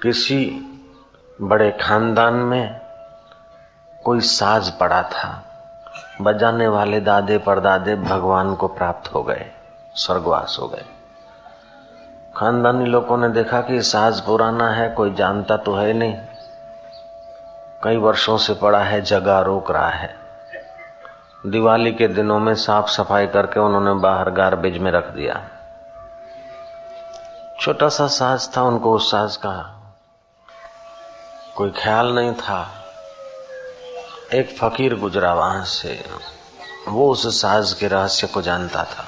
किसी बड़े खानदान में कोई साज पड़ा था। बजाने वाले दादे परदादे भगवान को प्राप्त हो गए, स्वर्गवास हो गए। खानदानी लोगों ने देखा कि साज पुराना है, कोई जानता तो है नहीं, कई वर्षों से पड़ा है, जगह रोक रहा है। दिवाली के दिनों में साफ सफाई करके उन्होंने बाहर गार्बेज में रख दिया। छोटा सा साज था, उनको उस साज का कोई ख्याल नहीं था। एक फकीर गुजरा वहां से, वो उस साज के रहस्य को जानता था।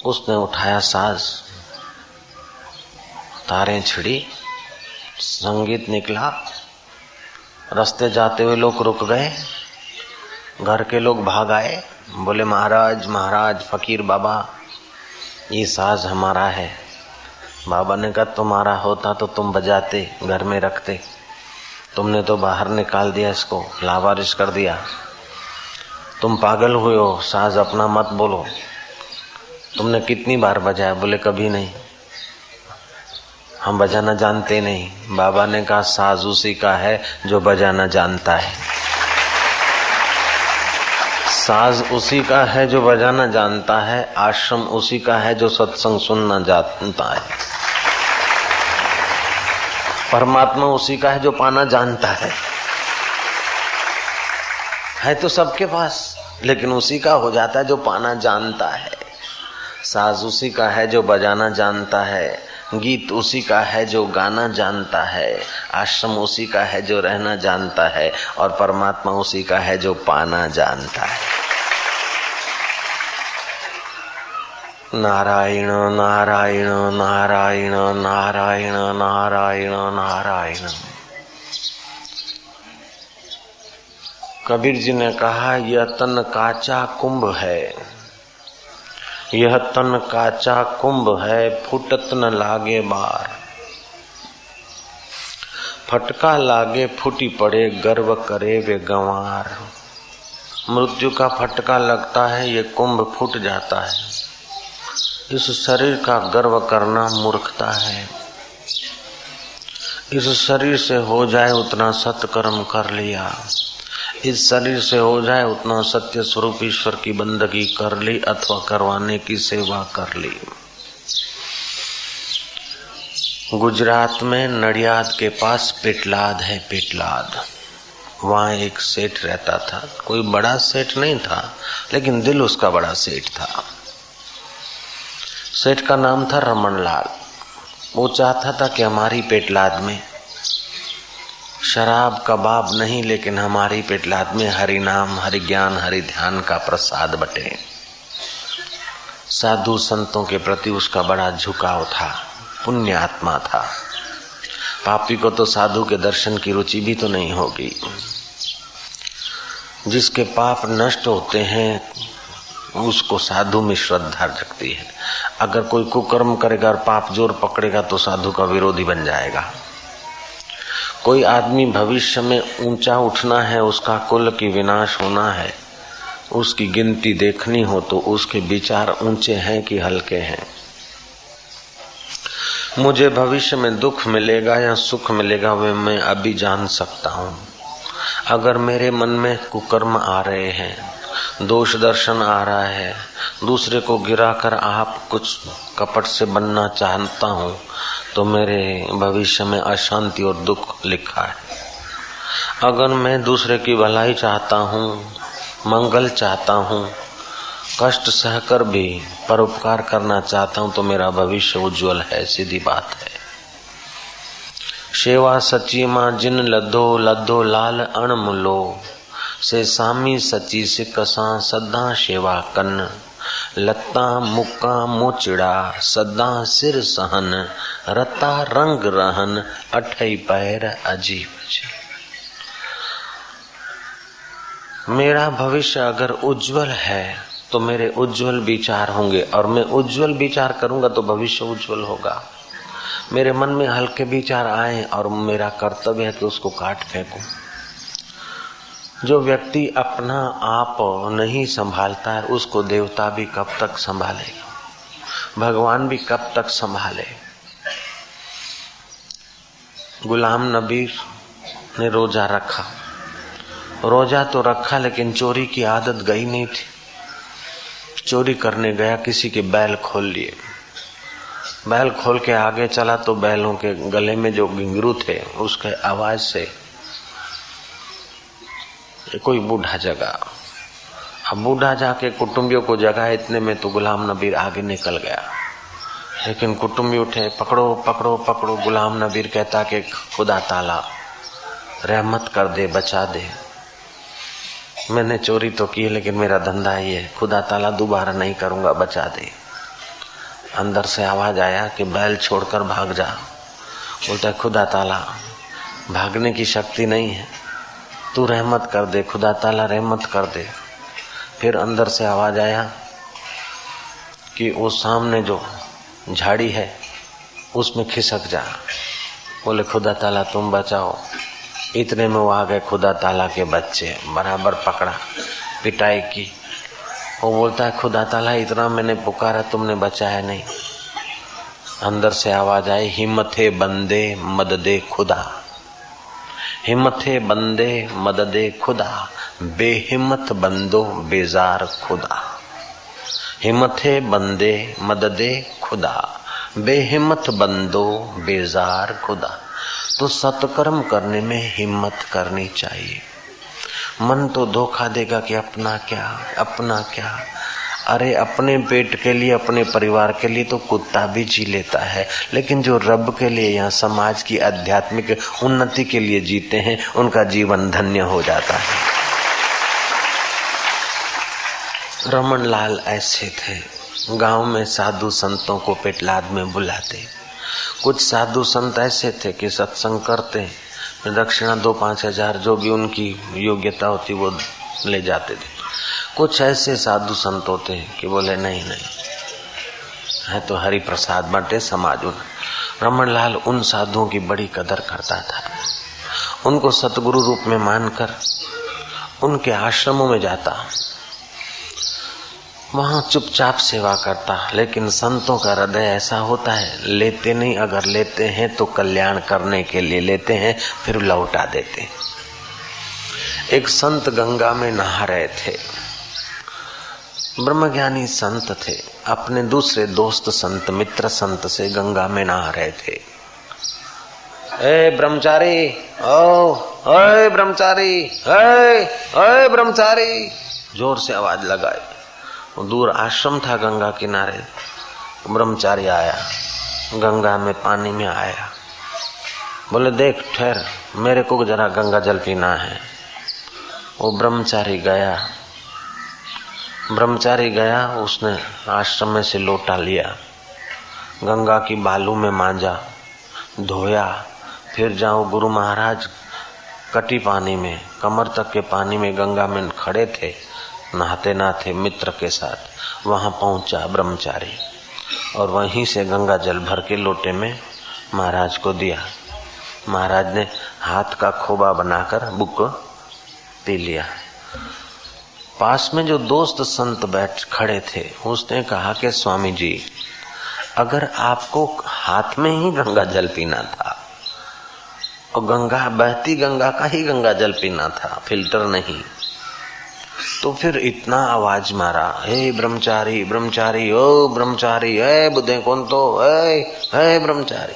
उसने उठाया साज, तारें छिड़ी, संगीत निकला। रास्ते जाते हुए लोग रुक गए, घर के लोग भाग आए, बोले महाराज महाराज, फकीर बाबा, ये साज हमारा है। बाबा ने कहा तुम्हारा होता तो तुम बजाते, घर में रखते, तुमने तो बाहर निकाल दिया, इसको लावारिस कर दिया। तुम पागल हुए हो, साज अपना मत बोलो। तुमने कितनी बार बजाया? बोले कभी नहीं, हम बजाना जानते नहीं। बाबा ने कहा साज उसी का है जो बजाना जानता है। साज उसी का है जो बजाना जानता है, आश्रम उसी का है जो सत्संग सुनना जानता है, परमात्मा उसी का है जो पाना जानता है तो सबके पास, लेकिन उसी का हो जाता है जो पाना जानता है। साज उसी का है जो बजाना जानता है, गीत उसी का है जो गाना जानता है, आश्रम उसी का है जो रहना जानता है, और परमात्मा उसी का है जो पाना जानता है। नारायण नारायण नारायण नारायण नारायण नारायण। कबीर जी ने कहा यह तन काचा कुंभ है, यह तन काचा कुंभ है, फुटत न लागे बार। फटका लागे फूटी पड़े, गर्व करे वे गंवार। मृत्यु का फटका लगता है, ये कुंभ फूट जाता है। इस शरीर का गर्व करना मूर्खता है। इस शरीर से हो जाए उतना सत्कर्म कर लिया, इस शरीर से हो जाए उतना सत्य स्वरूप ईश्वर की बंदगी कर ली अथवा करवाने की सेवा कर ली। गुजरात में नडियाद के पास पेटलाद है, पेटलाद। वहाँ एक सेठ रहता था। कोई बड़ा सेठ नहीं था, लेकिन दिल उसका बड़ा सेठ था। सेठ का नाम था रमनलाल। वो चाहता था कि हमारी पेटलाद में शराब कबाब नहीं, लेकिन हमारी पेटलाद में हरि नाम, हरि ज्ञान, हरि ध्यान का प्रसाद बटे। साधु संतों के प्रति उसका बड़ा झुकाव था, पुण्य आत्मा था। पापी को तो साधु के दर्शन की रुचि भी तो नहीं होगी। जिसके पाप नष्ट होते हैं उसको साधु में श्रद्धा जगती है। अगर कोई कुकर्म करेगा और पाप जोर पकड़ेगा तो साधु का विरोधी बन जाएगा। कोई आदमी भविष्य में ऊंचा उठना है, उसका कुल की विनाश होना है, उसकी गिनती देखनी हो तो उसके विचार ऊंचे हैं कि हल्के हैं। मुझे भविष्य में दुख मिलेगा या सुख मिलेगा वे मैं अभी जान सकता हूँ। अगर मेरे मन में कुकर्म आ रहे हैं, दोष दर्शन आ रहा है, दूसरे को गिराकर आप कुछ कपट से बनना चाहता हूँ, तो मेरे भविष्य में अशांति और दुख लिखा है। अगर मैं दूसरे की भलाई चाहता हूँ, मंगल चाहता हूँ, कष्ट सहकर भी परोपकार करना चाहता हूँ, तो मेरा भविष्य उज्जवल है। सीधी बात है। सेवा सची मां जिन लद्धो, लद्धो लाल अणमुलो, से सामी सची सिकसा सदा सेवा कन। लता मुक्का मोचड़ा सदा सिर सहन, रता रंग रहन अठई पैर अजीब। मेरा भविष्य अगर उज्जवल है तो मेरे उज्जवल विचार होंगे, और मैं उज्जवल विचार करूंगा तो भविष्य उज्जवल होगा। मेरे मन में हल्के विचार आए और मेरा कर्तव्य है कि उसको काट फेंकूं। जो व्यक्ति अपना आप नहीं संभालता है उसको देवता भी कब तक संभालेगा, भगवान भी कब तक संभाले। गुलाम नबी ने रोजा रखा। रोजा तो रखा लेकिन चोरी की आदत गई नहीं थी। चोरी करने गया, किसी के बैल खोल लिए। बैल खोल के आगे चला तो बैलों के गले में जो घुंघरू थे उसके आवाज से कोई बूढ़ा जगा। अब बूढ़ा जाके कुटुंबियों को जगा, इतने में तो गुलाम नबी आगे निकल गया। लेकिन कुटुंबी उठे, पकड़ो पकड़ो पकड़ो। गुलाम नबी कहता कि खुदा ताला रहमत कर दे, बचा दे। मैंने चोरी तो की लेकिन मेरा धंधा ही है, खुदा ताला दोबारा नहीं करूंगा, बचा दे। अंदर से आवाज आया कि बैल छोड़कर भाग जा। बोलता खुदा ताला भागने की शक्ति नहीं है, तू रहमत कर दे, खुदा ताला रहमत कर दे। फिर अंदर से आवाज आया कि वो सामने जो झाड़ी है उसमें खिसक जा। बोले खुदा ताला तुम बचाओ। इतने में वो आ गए खुदा ताला के बच्चे, बराबर पकड़ा, पिटाई की। वो बोलता है खुदा ताला इतना मैंने पुकारा तुमने बचाया नहीं। अंदर से आवाज आई, हिम्मते बंदे मददे खुदा, हिम्मते बंदे मददे खुदा, बेहिम्मत बंदो बेजार खुदा। हिम्मते बंदे मददे खुदा, बेहिम्मत बंदो बेजार खुदा। तो सत्कर्म करने में हिम्मत करनी चाहिए। मन तो धोखा देगा कि अपना क्या अपना क्या। अरे अपने पेट के लिए, अपने परिवार के लिए तो कुत्ता भी जी लेता है, लेकिन जो रब के लिए या समाज की आध्यात्मिक उन्नति के लिए जीते हैं उनका जीवन धन्य हो जाता है। रमन लाल ऐसे थे, गांव में साधु संतों को पेटलाद में बुलाते। कुछ साधु संत ऐसे थे कि सत्संग करते, दक्षिणा 2-5 हजार जो भी उनकी योग्यता होती वो ले जाते थे। कुछ ऐसे साधु संत होते कि बोले नहीं है तो हरि प्रसाद बांटे समाज। रमन लाल उन साधुओं की बड़ी कदर करता था। उनको सतगुरु रूप में मानकर उनके आश्रमों में जाता, वहां चुपचाप सेवा करता। लेकिन संतों का हृदय ऐसा होता है, लेते नहीं, अगर लेते हैं तो कल्याण करने के लिए लेते हैं, फिर लौटा देते। एक संत गंगा में नहा रहे थे, ब्रह्मज्ञानी संत थे, अपने दूसरे दोस्त संत मित्र संत से गंगा में नहा रहे थे। ए ब्रह्मचारी, ओए ब्रह्मचारी, ओए ब्रह्मचारी, जोर से आवाज लगाई। दूर आश्रम था गंगा किनारे। ब्रह्मचारी आया, गंगा में पानी में आया। बोले देख ठहर, मेरे को जरा गंगा जल पीना है। वो ब्रह्मचारी गया, उसने आश्रम में से लोटा लिया, गंगा की बालू में मांजा, धोया। फिर जाओ गुरु महाराज कटी पानी में, कमर तक के पानी में गंगा में खड़े थे, नहाते नहाते मित्र के साथ। वहां पहुंचा ब्रह्मचारी और वहीं से गंगा जल भर के लोटे में महाराज को दिया। महाराज ने हाथ का खोबा बनाकर बुक पी लिया। पास में जो दोस्त संत बैठ खड़े थे उसने कहा कि स्वामी जी, अगर आपको हाथ में ही गंगा जल पीना था और गंगा बहती गंगा का ही गंगा जल पीना था, फिल्टर नहीं, तो फिर इतना आवाज मारा, हे ब्रह्मचारी ब्रह्मचारी, ओ ब्रह्मचारी, ए बुद्धे कौन तो, ए ब्रह्मचारी।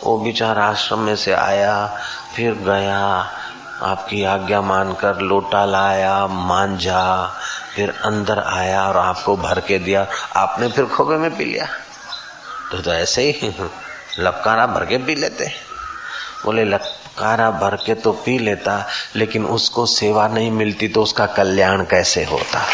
वो बेचारा आश्रम में से आया, फिर गया, आपकी आज्ञा मानकर लोटा लाया, मांझा, फिर अंदर आया और आपको भर के दिया। आपने फिर खोबे में पी लिया। तो ऐसे ही लपकारा भर के पी लेते। बोले लपकारा भर के तो पी लेता, लेकिन उसको सेवा नहीं मिलती तो उसका कल्याण कैसे होता।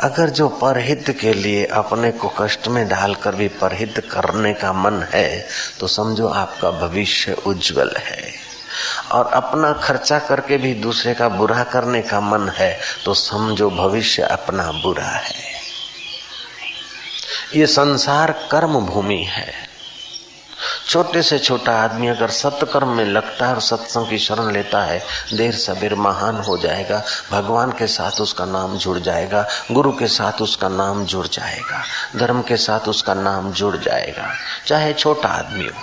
अगर जो परहित के लिए अपने को कष्ट में डालकर भी परहित करने का मन है तो समझो आपका भविष्य उज्जवल है। और अपना खर्चा करके भी दूसरे का बुरा करने का मन है तो समझो भविष्य अपना बुरा है। ये संसार कर्म भूमि है। छोटे से छोटा आदमी अगर सत्कर्म में लगता है और सत्संग की शरण लेता है, देर सबेर महान हो जाएगा। भगवान के साथ उसका नाम जुड़ जाएगा, गुरु के साथ उसका नाम जुड़ जाएगा, धर्म के साथ उसका नाम जुड़ जाएगा, चाहे छोटा आदमी हो।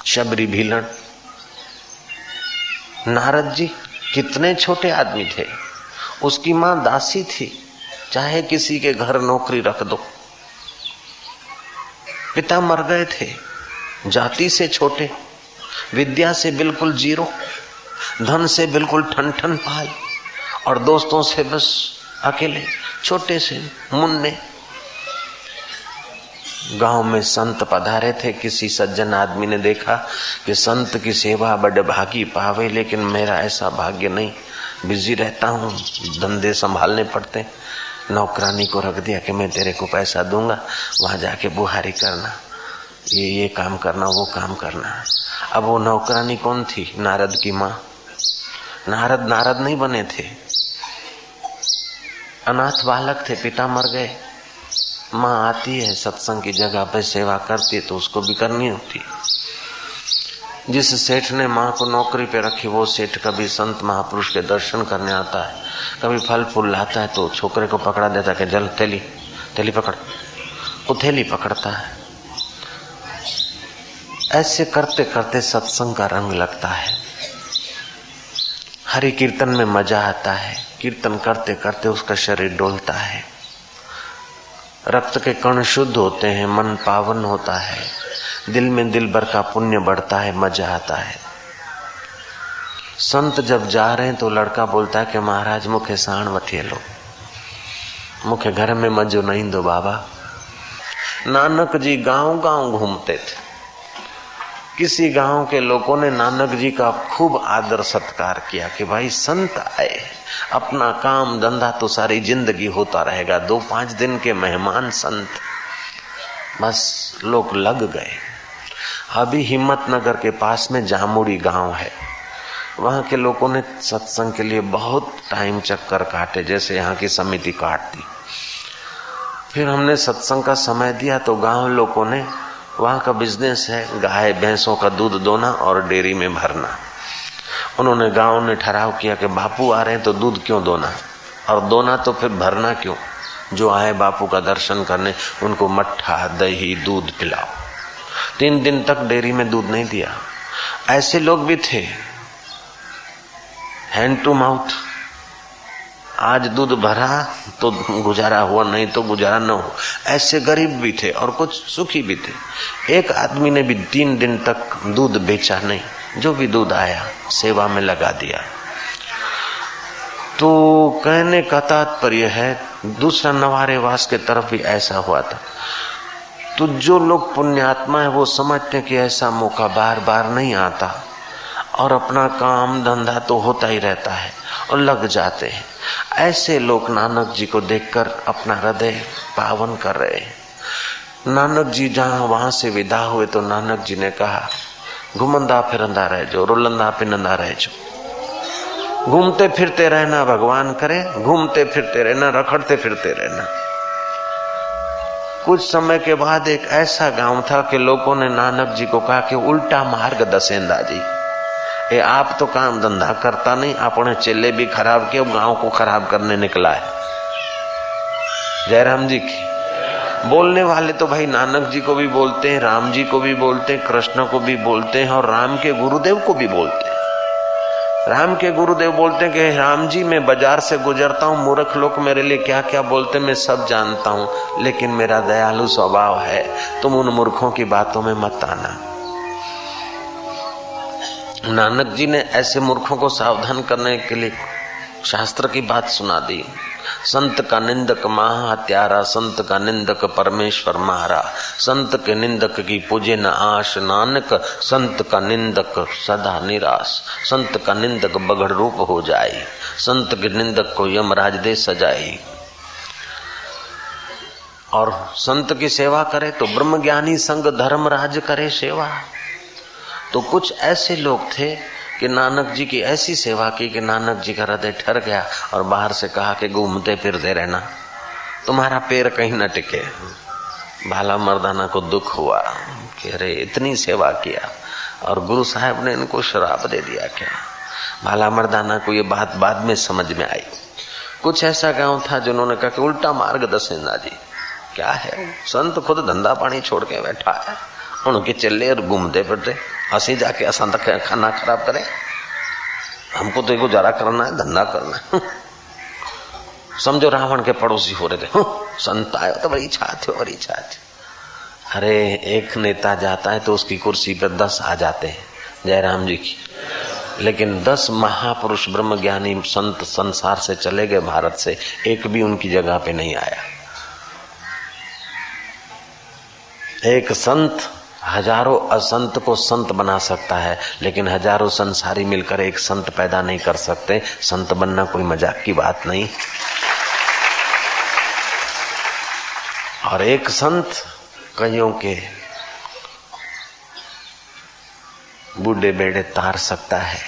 शबरी भीलन, नारद जी कितने छोटे आदमी थे, उसकी मां दासी थी, चाहे किसी के घर नौकरी रख दो। पिता मर गए थे, जाति से छोटे, विद्या से बिल्कुल जीरो, धन से बिल्कुल ठन ठन पाल, और दोस्तों से बस अकेले, छोटे से मुन्ने। गांव में संत पधारे थे। किसी सज्जन आदमी ने देखा कि संत की सेवा बड़े भागी पावे, लेकिन मेरा ऐसा भाग्य नहीं, बिजी रहता हूँ, धंधे संभालने पड़ते। नौकरानी को रख दिया कि मैं तेरे को पैसा दूंगा, वहां जाके बुहारी करना, ये काम करना, वो काम करना। अब वो नौकरानी कौन थी? नारद की माँ। नारद नहीं बने थे, अनाथ बालक थे, पिता मर गए। माँ आती है सत्संग की जगह पे, सेवा करती है तो उसको भी करनी होती। जिस सेठ ने माँ को नौकरी पे रखी, वो सेठ कभी संत महापुरुष के दर्शन करने आता है, कभी फल फूल लाता है तो छोकरे को पकड़ा देता है कि जल थैली पकड़, वो थैली पकड़ता है। ऐसे करते करते सत्संग का रंग लगता है, हरि कीर्तन में मजा आता है, कीर्तन करते करते उसका शरीर डोलता है, रक्त के कण शुद्ध होते हैं, मन पावन होता है, दिल में दिल भर का पुण्य बढ़ता है, मजा आता है। संत जब जा रहे हैं तो लड़का बोलता है कि महाराज मुखे साण वठी लो, मुखे घर में मजो नहीं दो बाबा। नानक जी गांव गांव घूमते थे। किसी गांव के लोगों ने नानक जी का खूब आदर सत्कार किया कि भाई संत आए, अपना काम धंधा तो सारी जिंदगी होता रहेगा, 2-5 दिन के मेहमान संत। बस लोग लग गए। अभी हिम्मतनगर के पास में जामुड़ी गांव है, वहां के लोगों ने सत्संग के लिए बहुत टाइम चक्कर काटे, जैसे यहाँ की समिति काटती। फिर हमने सत्संग का समय दिया तो गांव लोगों ने, वहां का बिजनेस है गाय भैंसों का दूध दोना और डेयरी में भरना। उन्होंने गांव ने ठहराव किया कि बापू आ रहे हैं तो दूध क्यों दोना, और दोना तो फिर भरना क्यों। जो आए बापू का दर्शन करने, उनको मट्ठा दही दूध पिलाओ। 3 दिन तक डेयरी में दूध नहीं दिया। ऐसे लोग भी थे, हैंड टू माउथ। आज दूध भरा तो गुजारा हुआ, नहीं तो गुजारा न हो। ऐसे गरीब भी थे और कुछ सुखी भी थे। एक आदमी ने भी 3 दिन तक दूध बेचा नहीं, जो भी दूध आया सेवा में लगा दिया। तो कहने का तात्पर्य है, दूसरा नवारेवास के तरफ भी ऐसा हुआ था। तो जो लोग पुण्यात्मा है वो समझते हैं कि ऐसा मौका बार बार नहीं आता, और अपना काम धंधा तो होता ही रहता है और लग जाते हैं। ऐसे लोग नानक जी को देखकर अपना हृदय पावन कर रहे हैं। नानक जी जहाँ वहां से विदा हुए तो नानक जी ने कहा, घुमंदा फिरंदा रह जो, रुलंदा पिनंदा रह जो। घूमते फिरते रहना भगवान करे, घूमते फिरते रहना, रखड़ते फिरते रहना। कुछ समय के बाद एक ऐसा गांव था कि लोगों ने नानक जी को कहा कि उल्टा मार्ग दसेंदा जी, ये आप तो काम धंधा करता नहीं, अपने चेले भी खराब किए, गांव को खराब करने निकला है। जयराम जी की बोलने वाले तो भाई नानक जी को भी बोलते हैं, राम जी को भी बोलते हैं, कृष्ण को भी बोलते हैं, और राम के गुरुदेव को भी बोलते हैं। राम के गुरुदेव बोलते हैं कि राम जी मैं बाजार से गुजरता हूँ, मूर्ख लोग मेरे लिए क्या क्या बोलते मैं सब जानता हूँ, लेकिन मेरा दयालु स्वभाव है, तुम उन मूर्खों की बातों में मत आना। नानक जी ने ऐसे मूर्खों को सावधान करने के लिए शास्त्र की बात सुना दी। संत का निंदक महात्यारा, संत का निंदक परमेश्वर मारा, संत के निंदक की पूजे न आश, नानक संत का निंदक सदा निराश। संत का निंदक बगड़ रूप हो जाए, संत के निंदक को यमराज दे सजाई। और संत की सेवा करे तो ब्रह्म ज्ञानी संग धर्म राज करे सेवा। तो कुछ ऐसे लोग थे कि नानक जी की ऐसी सेवा की कि नानक जी का हृदय ठर गया और बाहर से कहा कि घूमते फिरते रहना, तुम्हारा पैर कहीं न टिके, भाला मर्दाना को दुख हुआ कि अरे इतनी सेवा किया और गुरु साहब ने इनको श्राप दे दिया क्या। भाला मर्दाना को ये बात बाद में समझ में आई। कुछ ऐसा गांव था जिन्होंने कहा कि उल्टा मार्ग दसेंदा जी। क्या है, संत खुद धंधा पानी छोड़ के बैठा है, उनके चले और घूमते फिरते, हंसी जाके असां तक खाना खराब करें, हमको तो गुजारा करना है, धंधा करना है। समझो रावण के पड़ोसी हो रहे थे, संत आयो तो बड़ी इच्छा थी, बड़ी इच्छा थी। अरे एक नेता जाता है तो उसकी कुर्सी पर 10 आ जाते हैं, जयराम जी की। लेकिन 10 महापुरुष ब्रह्म ज्ञानी संत संसार से चले गए भारत से, एक भी उनकी जगह पे नहीं आया। एक संत हजारों असंत को संत बना सकता है, लेकिन हजारों संसारी मिलकर एक संत पैदा नहीं कर सकते। संत बनना कोई मजाक की बात नहीं। और एक संत कईयों के बूढ़े बेड़े तार सकता है,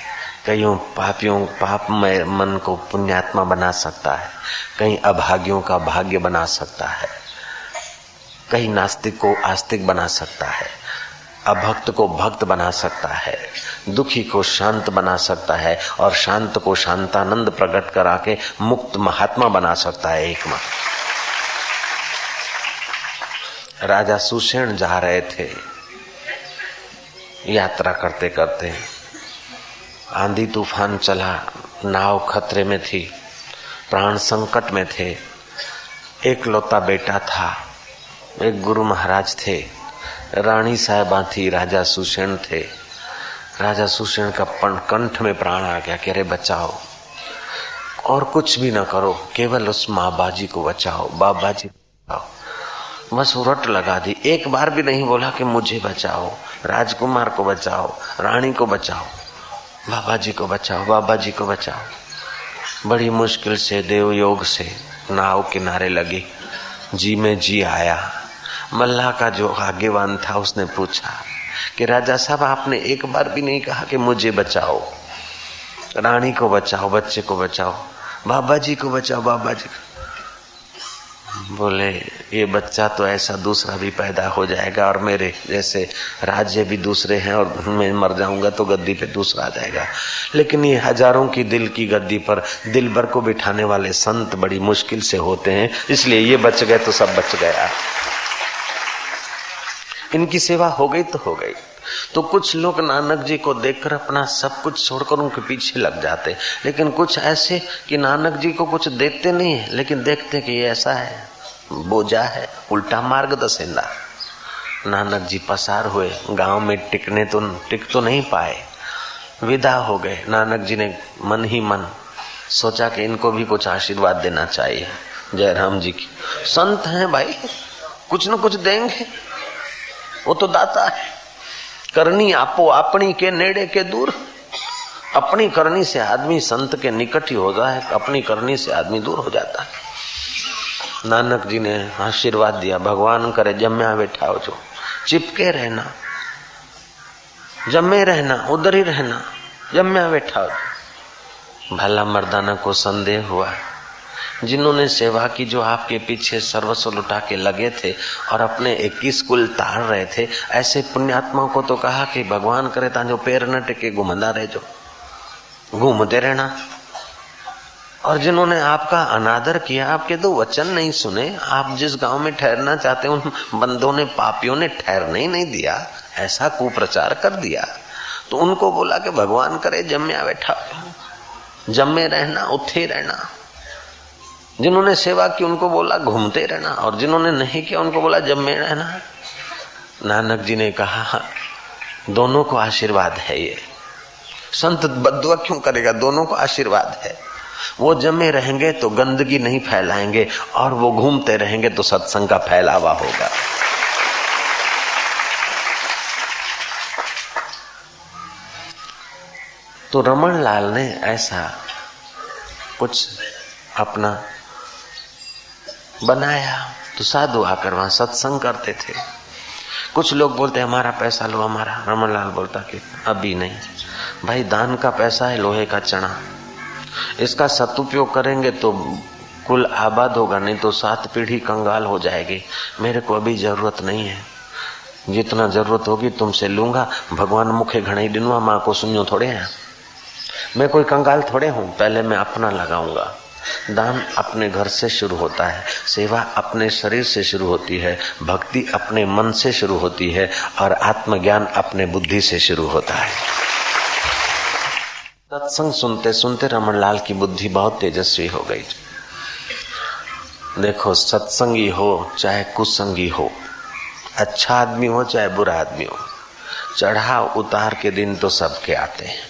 कईयों पापियों पापमय मन को पुण्यात्मा बना सकता है, कई अभागियों का भाग्य बना सकता है, कई नास्तिक को आस्तिक बना सकता है, अभक्त को भक्त बना सकता है, दुखी को शांत बना सकता है और शांत को शांतानंद प्रकट करा के मुक्त महात्मा बना सकता है। एक मात्र राजा सुषेण जा रहे थे यात्रा करते करते, आंधी तूफान चला, नाव खतरे में थी, प्राण संकट में थे। एक लौता बेटा था, एक गुरु महाराज थे, रानी साहिबा थी, राजा सुषेण थे। राजा सुषेण का कंठ में प्राण आ गया कि अरे बचाओ, और कुछ भी ना करो, केवल उस माँ बाजी को बचाओ, बाबा जी बचाओ। बस रट लगा दी, एक बार भी नहीं बोला कि मुझे बचाओ, राजकुमार को बचाओ, रानी को बचाओ, बाबा जी को बचाओ, बाबा जी को बचाओ। बड़ी मुश्किल से देव योग से नाव किनारे लगी, जी में जी आया। मल्लाह का जो आगेवान था उसने पूछा कि राजा साहब आपने एक बार भी नहीं कहा कि मुझे बचाओ, रानी को बचाओ, बच्चे को बचाओ, बाबा जी को बचाओ, बाबा जी को। बोले ये बच्चा तो ऐसा दूसरा भी पैदा हो जाएगा और मेरे जैसे राज्य भी दूसरे हैं और मैं मर जाऊंगा तो गद्दी पे दूसरा आ जाएगा, लेकिन ये हजारों की दिल की गद्दी पर दिल भर को बिठाने वाले संत बड़ी मुश्किल से होते हैं, इसलिए ये बच गए तो सब बच गया। इनकी सेवा हो गई तो हो गई। तो कुछ लोग नानक जी को देखकर अपना सब कुछ छोड़कर उनके पीछे लग जाते, लेकिन कुछ ऐसे कि नानक जी को कुछ देखते नहीं है, लेकिन देखते कि ये ऐसा है, बोझा है, उल्टा मार्ग दसेंदा। नानक जी पसार हुए, गांव में टिक तो नहीं पाए, विदा हो गए। नानक जी ने मन ही मन सोचा कि इनको भी कुछ आशीर्वाद देना चाहिए। जयराम जी की संत हैं भाई, कुछ न कुछ देंगे, वो तो दाता है। करनी आपो अपनी के नेड़े के दूर, अपनी करनी से आदमी संत के निकट ही होता है, अपनी करनी से आदमी दूर हो जाता है। नानक जी ने आशीर्वाद दिया, भगवान करे जम्या बैठा हो, जो चिपके रहना, जमे रहना, उधर ही रहना, जम्या बैठा हो। भला मर्दाना को संदेह हुआ, जिन्होंने सेवा की, जो आपके पीछे सर्वस्व लुटा के लगे थे और अपने 21 कुल तार रहे थे, ऐसे पुण्यात्माओं को तो कहा कि भगवान करे तांजो पैर न टिके, घूमदा रहे, जो घूमते रहना। और जिन्होंने आपका अनादर किया, आपके दो वचन नहीं सुने, आप जिस गांव में ठहरना चाहते उन बंदों ने, पापियों ने ठहरने ही नहीं दिया, ऐसा कुप्रचार कर दिया, तो उनको बोला कि भगवान करे जम्या बैठा, जम्मे रहना, उठे रहना। जिन्होंने सेवा की उनको बोला घूमते रहना, और जिन्होंने नहीं किया उनको बोला जम्मे रहना। नानक जी ने कहा दोनों को आशीर्वाद है, ये संत बद्दुआ क्यों करेगा, दोनों को आशीर्वाद है। वो जमे रहेंगे तो गंदगी नहीं फैलाएंगे, और वो घूमते रहेंगे तो सत्संग का फैलावा होगा। तो रमन लाल ने ऐसा कुछ अपना बनाया, तो साधु आकर वहां सत्संग करते थे। कुछ लोग बोलते हमारा पैसा लो, हमारा। रमन लाल बोलता कि अभी नहीं भाई, दान का पैसा है लोहे का चना, इसका सदुपयोग करेंगे तो कुल आबाद होगा, नहीं तो 7 पीढ़ी कंगाल हो जाएगी। मेरे को अभी जरूरत नहीं है, जितना जरूरत होगी तुमसे लूंगा। भगवान मुखे घणे दिनवा माँ को सुनियो थोड़े हैं, मैं कोई कंगाल थोड़े हूँ। पहले मैं अपना लगाऊंगा। दान अपने घर से शुरू होता है, सेवा अपने शरीर से शुरू होती है, भक्ति अपने मन से शुरू होती है और आत्मज्ञान अपने बुद्धि से शुरू होता है। सत्संग सुनते सुनते रमन लाल की बुद्धि बहुत तेजस्वी हो गई। देखो, सत्संगी हो चाहे कुसंगी हो, अच्छा आदमी हो चाहे बुरा आदमी हो, चढ़ाव उतार के दिन तो सबके आते हैं।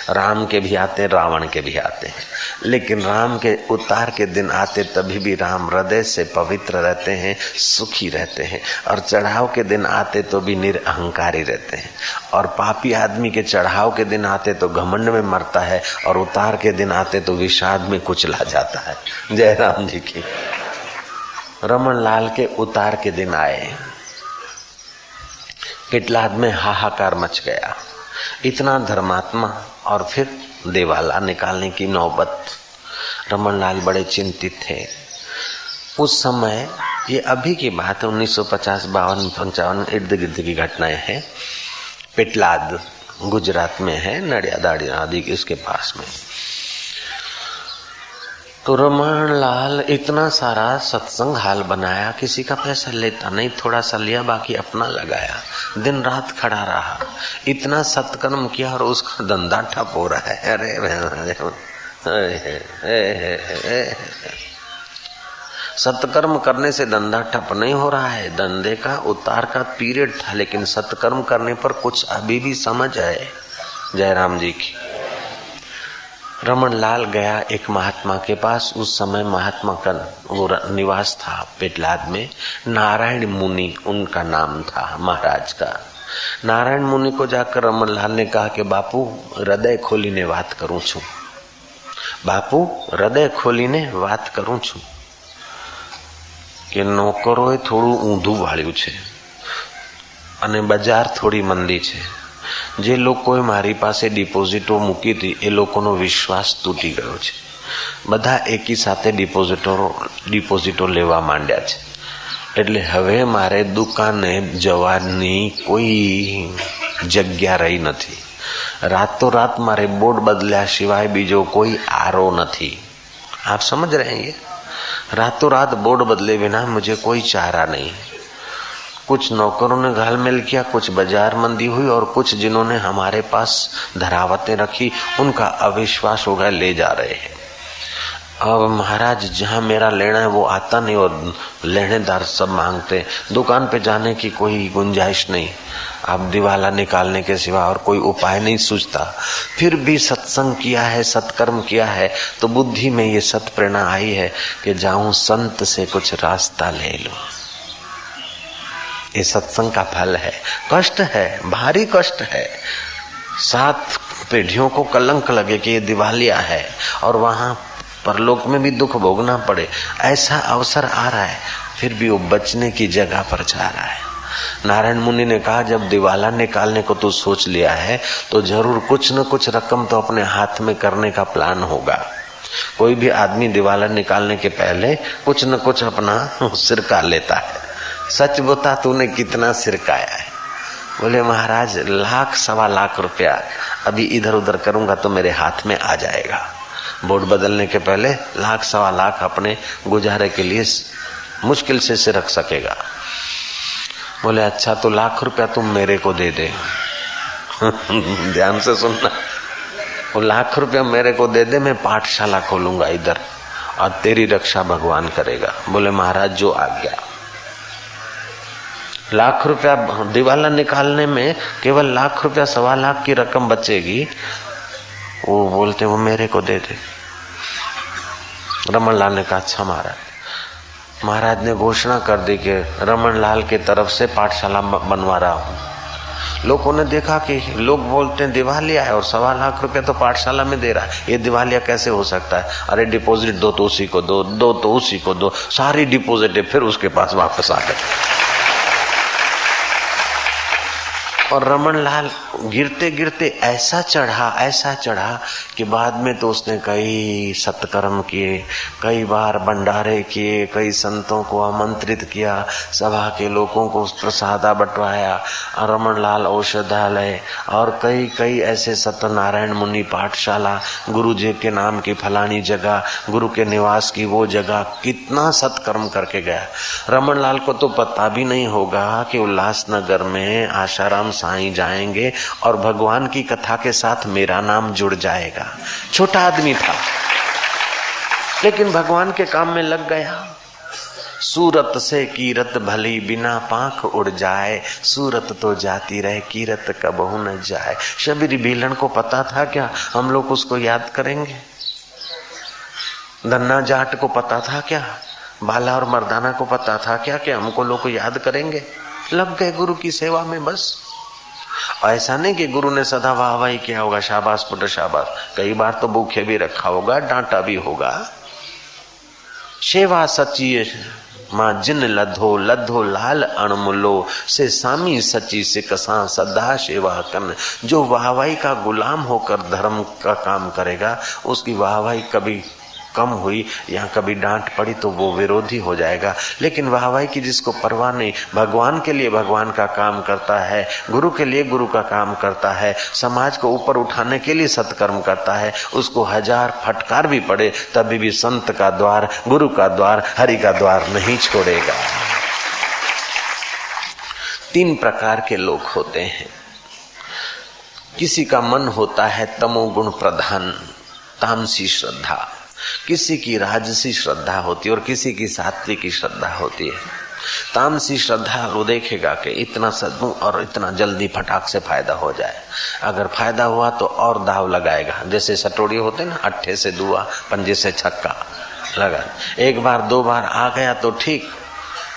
राम के भी आते हैं, रावण के भी आते हैं, लेकिन राम के उतार के दिन आते तभी भी राम हृदय से पवित्र रहते हैं, सुखी रहते हैं। और चढ़ाव के दिन आते तो भी निरअहंकारी रहते हैं। और पापी आदमी के चढ़ाव के दिन आते तो घमंड में मरता है, और उतार के दिन आते तो विषाद में कुचला जाता है। जय राम जी की। रमन लाल के उतार के दिन आए, किटलाद में हाहाकार मच गया। इतना धर्मात्मा और फिर देवाला निकालने की नौबत। रमन लाल बड़े चिंतित थे। उस समय, ये अभी की बात है, 1950, 52, 55 इर्द गिर्द की घटनाएं हैं। पिटलाद गुजरात में है, नडियाद आदि इसके पास में। तो रमन लाल इतना सारा सत्संग हाल बनाया, किसी का पैसा लेता नहीं, थोड़ा सा लिया, बाकी अपना लगाया, दिन रात खड़ा रहा, इतना सत्कर्म किया और उसका धंधा ठप हो रहा है। अरे सत्कर्म करने से धंधा ठप नहीं हो रहा है। धंधे का उतार का पीरियड था, लेकिन सत्कर्म करने पर कुछ अभी भी समझ है। जयराम जी की। रमन लाल गया एक महात्मा के पास। उस समय महात्मा का वो निवास था पेटलाद में। नारायण मुनि उनका नाम था, महाराज का। नारायण मुनि को जाकर रमन लाल ने कहा कि बापू हृदय खोलीने बात करूं छू, बापू हृदय खोलीने વાત કરું છું કે નોકરોએ થોડું ઊંધું વાળ્યું છે અને બજાર થોડી મંદી છે। જે લોકોએ મારી પાસે ડિપોઝિટો મૂકી હતી એ લોકોનો વિશ્વાસ તૂટી ગયો છે। બધા એકી સાથે ડિપોઝિટો લેવા માંડ્યા છે, એટલે હવે મારે દુકાને જવાની કોઈ જગ્યા રહી નથી। રાતોરાત મારે બોર્ડ બદલ્યા સિવાય બીજો કોઈ આરો નથી। आप समझ रहे हैं? रातों रात बोर्ड बदले बिना मुझे कोई चारा नहीं। कुछ नौकरों ने घालमेल किया, कुछ बाजार मंदी हुई, और कुछ जिन्होंने हमारे पास धरावतें रखी उनका अविश्वास हो गया, ले जा रहे हैं। अब महाराज जहाँ मेरा लेना है वो आता नहीं और लेनेदार सब मांगते, दुकान पे जाने की कोई गुंजाइश नहीं। अब दिवाला निकालने के सिवा और कोई उपाय नहीं सूझता। फिर भी सत्संग किया है, सत्कर्म किया है, तो बुद्धि में ये सत प्रेरणा आई है कि जाऊं संत से कुछ रास्ता ले लूं। ये सत्संग का फल है। कष्ट है, भारी कष्ट है। 7 पीढ़ियों को कलंक लगे कि ये दिवालिया है और वहां परलोक में भी दुख भोगना पड़े, ऐसा अवसर आ रहा है, फिर भी वो बचने की जगह पर जा रहा है। नारायण मुनि ने कहा, जब दिवाला निकालने को तू सोच लिया है तो जरूर कुछ न कुछ रकम तो अपने हाथ में करने का प्लान होगा। कोई भी आदमी दिवाला निकालने के पहले कुछ न कुछ अपना सिरका लेता है। सच बता, तूने कितना सिरकाया है? बोले महाराज 1,00,000 सवा लाख रुपया अभी इधर उधर करूंगा तो मेरे हाथ में आ जाएगा। बोर्ड बदलने के पहले 1,00,000 सवा लाख अपने गुजारे के लिए मुश्किल से रख सकेगा। बोले अच्छा, तो 1,00,000 रुपया तुम मेरे को दे दे। ध्यान से सुनना, वो 1,00,000 रुपया मेरे को दे दे, मैं पाठशाला खोलूंगा इधर और तेरी रक्षा भगवान करेगा। बोले महाराज जो आज्ञा। 1,00,000 रुपया दिवाला निकालने में केवल 1,00,000 रुपया सवा लाख की रकम बचेगी। वो बोलते वो मेरे को दे दे। रमन लाल ने कहा अच्छा महाराज। महाराज ने घोषणा कर दी कि रमन लाल के तरफ से पाठशाला बनवा रहा हूँ। लोगों ने देखा कि लोग बोलते हैं दिवालिया है और 1,25,00,000 रुपया तो पाठशाला में दे रहा है, ये दिवालिया कैसे हो सकता है? अरे डिपॉजिट दो तो उसी को दो, दो तो उसी को दो, सारी डिपॉजिट फिर उसके पास वापस आ गए। और रमन लाल गिरते गिरते ऐसा चढ़ा कि बाद में तो उसने कई सत्कर्म किए, कई बार भंडारे किए, कई संतों को आमंत्रित किया, सभा के लोगों को प्रसादा बंटवाया, रमन लाल औषधालय और कई कई ऐसे सत्यनारायण मुनि पाठशाला, गुरु जी के नाम की फलानी जगह, गुरु के निवास की वो जगह, कितना सत्कर्म करके गया। रमन लाल को तो पता भी नहीं होगा कि उल्लासनगर में आशाराम साईं जाएंगे और भगवान की कथा के साथ मेरा नाम जुड़ जाएगा। छोटा आदमी था लेकिन भगवान के काम में लग गया। सूरत से कीरत भली बिना पांख उड़ जाए, सूरत तो जाती रहे कीरत कबहू न जाए। शबरी भीलन को पता था क्या हम लोग उसको याद करेंगे? धन्ना जाट को पता था क्या? बाला और मर्दाना को पता था क्या कि हमको लोग याद करेंगे? लग गए गुरु की सेवा में बस। ऐसा नहीं कि गुरु ने सदा वाहवाही किया होगा, शाबाश पुत्र शाबाश, कई बार तो भूखे भी रखा होगा, डांटा भी होगा। सेवा सची मां जिन लधो लधो लाल अणमुलो से सामी सची सिकसा सदा सेवा कन। जो वाहवाही का गुलाम होकर धर्म का काम करेगा उसकी वाहवाही कभी कम हुई या कभी डांट पड़ी तो वो विरोधी हो जाएगा। लेकिन वाहवाही की जिसको परवाह नहीं, भगवान के लिए भगवान का काम करता है, गुरु के लिए गुरु का काम करता है, समाज को ऊपर उठाने के लिए सत्कर्म करता है, उसको हजार फटकार भी पड़े तभी भी संत का द्वार, गुरु का द्वार, हरि का द्वार नहीं छोड़ेगा। 3 प्रकार के लोग होते हैं। किसी का मन होता है तमोगुण प्रधान, तामसी श्रद्धा, किसी की राजसी श्रद्धा होती है और किसी की सात्विकी श्रद्धा होती है। तामसी श्रद्धा वो देखेगा कि इतना सदूं और इतना जल्दी फटाक से फायदा हो जाए। अगर फायदा हुआ तो और दाव लगाएगा, जैसे सटोड़ी होते ना, अट्ठे से दुआ पंजे से छक्का लगा। 1 बार 2 बार आ गया तो ठीक,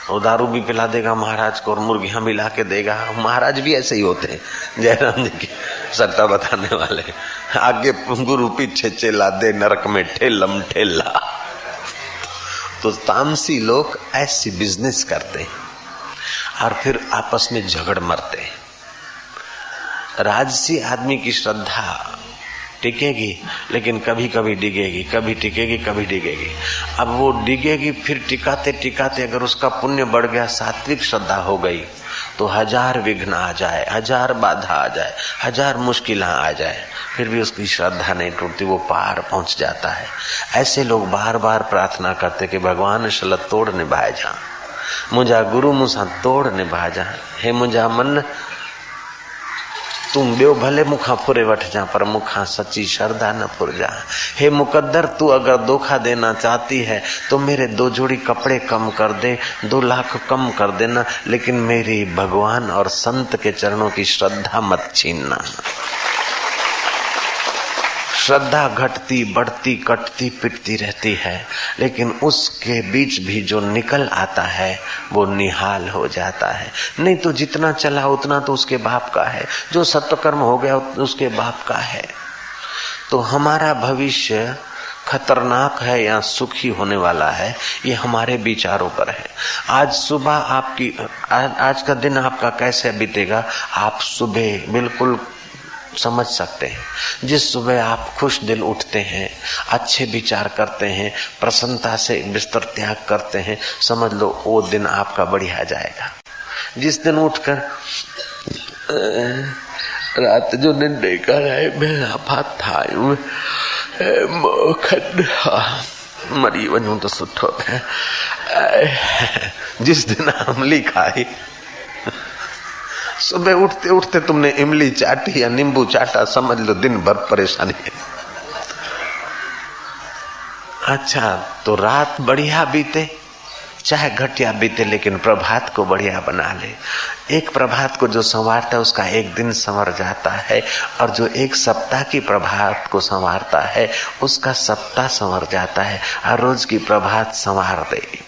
वो दारू भी पिला देगा महाराज को और मुर्गियां भी ला के देगा। महाराज भी ऐसे ही होते हैं, जयराम जी के सट्टा बताने वाले, आगे गुरु पीछे चेला दे नरक में ठेलम ठेला। तो तामसी लोग ऐसी बिजनेस करते हैं और फिर आपस में झगड़ मरते हैं। राजसी आदमी की श्रद्धा टिकेगी लेकिन कभी कभी डिगेगी, कभी टिकेगी कभी डिगेगी। अब वो डिगेगी, फिर टिकाते टिकाते अगर उसका पुण्य बढ़ गया, सात्विक श्रद्धा हो गई तो 1000 विघ्न आ जाए, 1000 बाधा आ जाए, 1000 मुश्किलें आ जाए, फिर भी उसकी श्रद्धा नहीं टूटती, वो पार पहुंच जाता है। ऐसे लोग बार बार प्रार्थना करते कि भगवान शल तोड़ निभाए जा, मुझा गुरु मुसा तोड़ निभा जा। हे मुझा मन तुम ॿियो भले मुखा फुरे वठ जा पर मुखा सच्ची श्रद्धा न फुर जा। हे मुकद्दर तू अगर धोखा देना चाहती है तो मेरे 2 जोड़ी कपड़े कम कर दे, 2 लाख कम कर देना, लेकिन मेरी भगवान और संत के चरणों की श्रद्धा मत छीनना। श्रद्धा घटती बढ़ती कटती पिटती रहती है, लेकिन उसके बीच भी जो निकल आता है वो निहाल हो जाता है। नहीं तो जितना चला उतना तो उसके बाप का है, जो सत्कर्म हो गया उसके बाप का है। तो हमारा भविष्य खतरनाक है या सुखी होने वाला है, ये हमारे विचारों पर है। आज सुबह आज का दिन आपका कैसे बीतेगा आप सुबह बिल्कुल समझ सकते हैं। जिस सुबह आप खुश दिल उठते हैं, अच्छे विचार करते हैं, प्रसन्नता से बिस्तर त्याग करते हैं, समझ लो वो दिन आपका बढ़िया जाएगा। जिस दिन उठकर रात जो निंदे कर है मेरा बात था मरी वञूं तो सुठो है, जिस दिन अमली खाई, सुबह उठते उठते तुमने इमली चाटी या नींबू चाटा, समझ लो दिन भर परेशानी है। अच्छा तो रात बढ़िया बीते चाहे घटिया बीते, लेकिन प्रभात को बढ़िया बना ले। एक प्रभात को जो संवारता है उसका एक दिन संवर जाता है, और जो एक सप्ताह की प्रभात को संवारता है उसका सप्ताह संवर जाता है। हर रोज की प्रभात संवार दे।